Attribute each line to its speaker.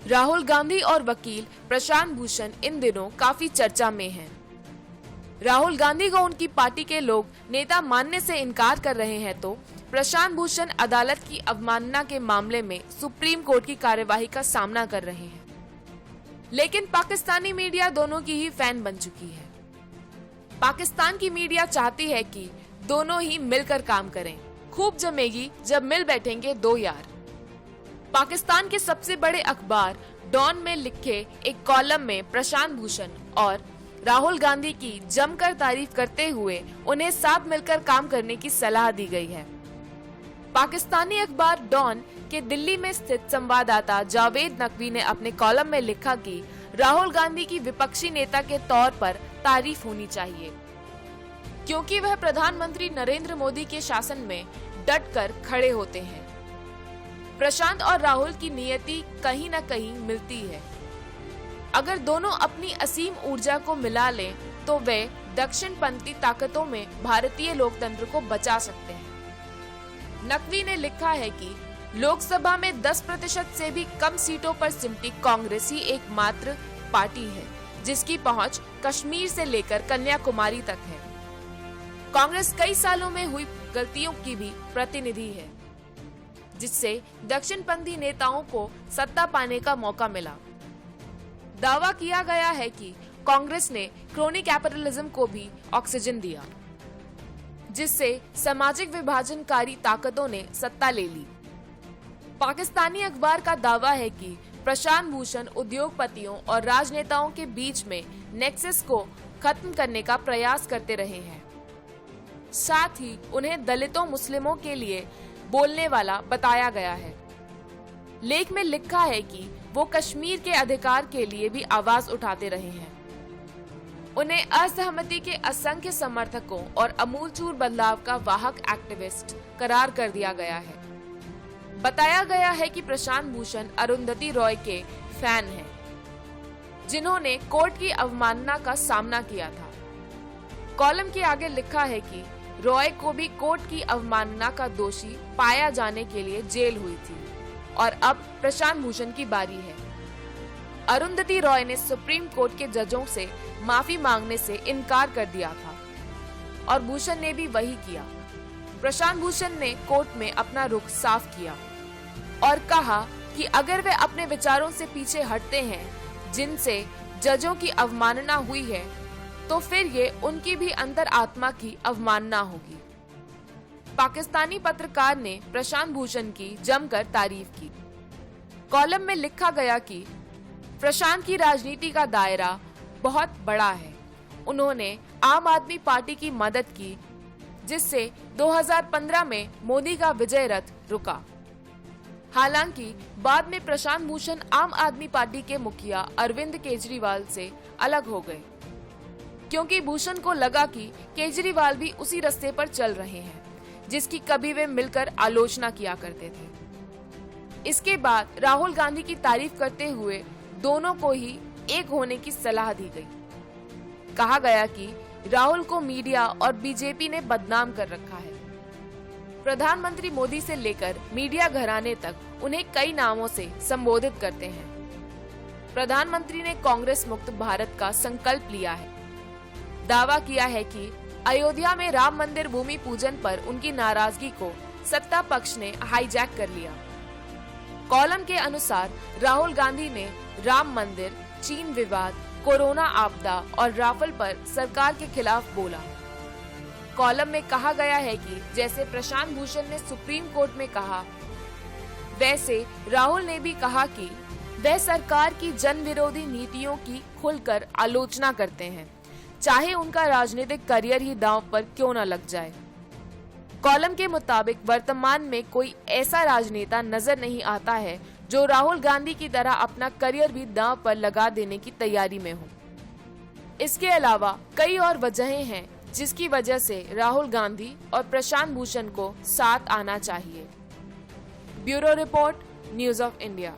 Speaker 1: राहुल गांधी और वकील प्रशांत भूषण इन दिनों काफी चर्चा में हैं। राहुल गांधी को उनकी पार्टी के लोग नेता मानने से इनकार कर रहे हैं, तो प्रशांत भूषण अदालत की अवमानना के मामले में सुप्रीम कोर्ट की कार्यवाही का सामना कर रहे हैं। लेकिन पाकिस्तानी मीडिया दोनों की ही फैन बन चुकी है। पाकिस्तान की मीडिया चाहती है कि दोनों ही मिलकर काम करें। खूब जमेगी जब मिल बैठेंगे दो यार। पाकिस्तान के सबसे बड़े अखबार डॉन में लिखे एक कॉलम में प्रशांत भूषण और राहुल गांधी की जमकर तारीफ करते हुए उन्हें साथ मिलकर काम करने की सलाह दी गई है। पाकिस्तानी अखबार डॉन के दिल्ली में स्थित संवाददाता जावेद नकवी ने अपने कॉलम में लिखा कि राहुल गांधी की विपक्षी नेता के तौर पर तारीफ होनी चाहिए, क्योंकि वह प्रधानमंत्री नरेंद्र मोदी के शासन में डटकर खड़े होते हैं। प्रशांत और राहुल की नियति कहीं न कहीं मिलती है। अगर दोनों अपनी असीम ऊर्जा को मिला लें तो वे दक्षिणपंथी ताकतों में भारतीय लोकतंत्र को बचा सकते हैं। नकवी ने लिखा है कि लोकसभा में 10% से भी कम सीटों पर सिमटी कांग्रेस ही एकमात्र पार्टी है जिसकी पहुंच कश्मीर से लेकर कन्याकुमारी तक है। कांग्रेस कई सालों में हुई गलतियों की भी प्रतिनिधि है, जिससे दक्षिणपंथी नेताओं को सत्ता पाने का मौका मिला। दावा किया गया है कि कांग्रेस ने क्रोनी कैपिटलिज्म को भी ऑक्सीजन दिया, जिससे सामाजिक विभाजनकारी ताकतों ने सत्ता ले ली। पाकिस्तानी अखबार का दावा है कि प्रशांत भूषण उद्योगपतियों और राजनेताओं के बीच में नेक्सस को खत्म करने का प्रयास करते रहे हैं। साथ ही उन्हें दलितों मुस्लिमों के लिए बोलने वाला बताया गया है। लेख में लिखा है कि वो कश्मीर के अधिकार के लिए भी आवाज उठाते रहे हैं। उन्हें असहमति के असंख्य समर्थकों और अमूलचूल बदलाव का वाहक एक्टिविस्ट करार कर दिया गया है। बताया गया है कि प्रशांत भूषण अरुंधति रॉय के फैन हैं, जिन्होंने कोर्ट की अवमानना का सामना किया था। कॉलम के आगे लिखा है कि रॉय को भी कोर्ट की अवमानना का दोषी पाया जाने के लिए जेल हुई थी और अब प्रशांत भूषण की बारी है। अरुंधति रॉय ने सुप्रीम कोर्ट के जजों से माफी मांगने से इनकार कर दिया था और भूषण ने भी वही किया। प्रशांत भूषण ने कोर्ट में अपना रुख साफ किया और कहा कि अगर वे अपने विचारों से पीछे हटते हैं जिनसे जजों की अवमानना हुई है, तो फिर ये उनकी भी अंतर आत्मा की अवमानना होगी। पाकिस्तानी पत्रकार ने प्रशांत भूषण की जमकर तारीफ की। कॉलम में लिखा गया कि प्रशांत की राजनीति का दायरा बहुत बड़ा है। उन्होंने आम आदमी पार्टी की मदद की, जिससे 2015 में मोदी का विजय रथ रुका। हालांकि बाद में प्रशांत भूषण आम आदमी पार्टी के मुखिया अरविंद केजरीवाल से अलग हो गए, क्योंकि भूषण को लगा कि केजरीवाल भी उसी रास्ते पर चल रहे हैं जिसकी कभी वे मिलकर आलोचना किया करते थे। इसके बाद राहुल गांधी की तारीफ करते हुए दोनों को ही एक होने की सलाह दी गई। कहा गया कि राहुल को मीडिया और बीजेपी ने बदनाम कर रखा है। प्रधानमंत्री मोदी से लेकर मीडिया घराने तक उन्हें कई नामों से संबोधित करते हैं। प्रधानमंत्री ने कांग्रेस मुक्त भारत का संकल्प लिया है। दावा किया है कि अयोध्या में राम मंदिर भूमि पूजन पर उनकी नाराजगी को सत्ता पक्ष ने हाईजैक कर लिया। कॉलम के अनुसार राहुल गांधी ने राम मंदिर, चीन विवाद, कोरोना आपदा और राफेल पर सरकार के खिलाफ बोला। कॉलम में कहा गया है कि जैसे प्रशांत भूषण ने सुप्रीम कोर्ट में कहा, वैसे राहुल ने भी कहा कि वह सरकार की जन विरोधी नीतियों की खुलकर आलोचना करते हैं, चाहे उनका राजनीतिक करियर ही दांव पर क्यों न लग जाए। कॉलम के मुताबिक वर्तमान में कोई ऐसा राजनेता नजर नहीं आता है जो राहुल गांधी की तरह अपना करियर भी दांव पर लगा देने की तैयारी में हो। इसके अलावा कई और वजहें हैं जिसकी वजह से राहुल गांधी और प्रशांत भूषण को साथ आना चाहिए। Bureau report, news of India.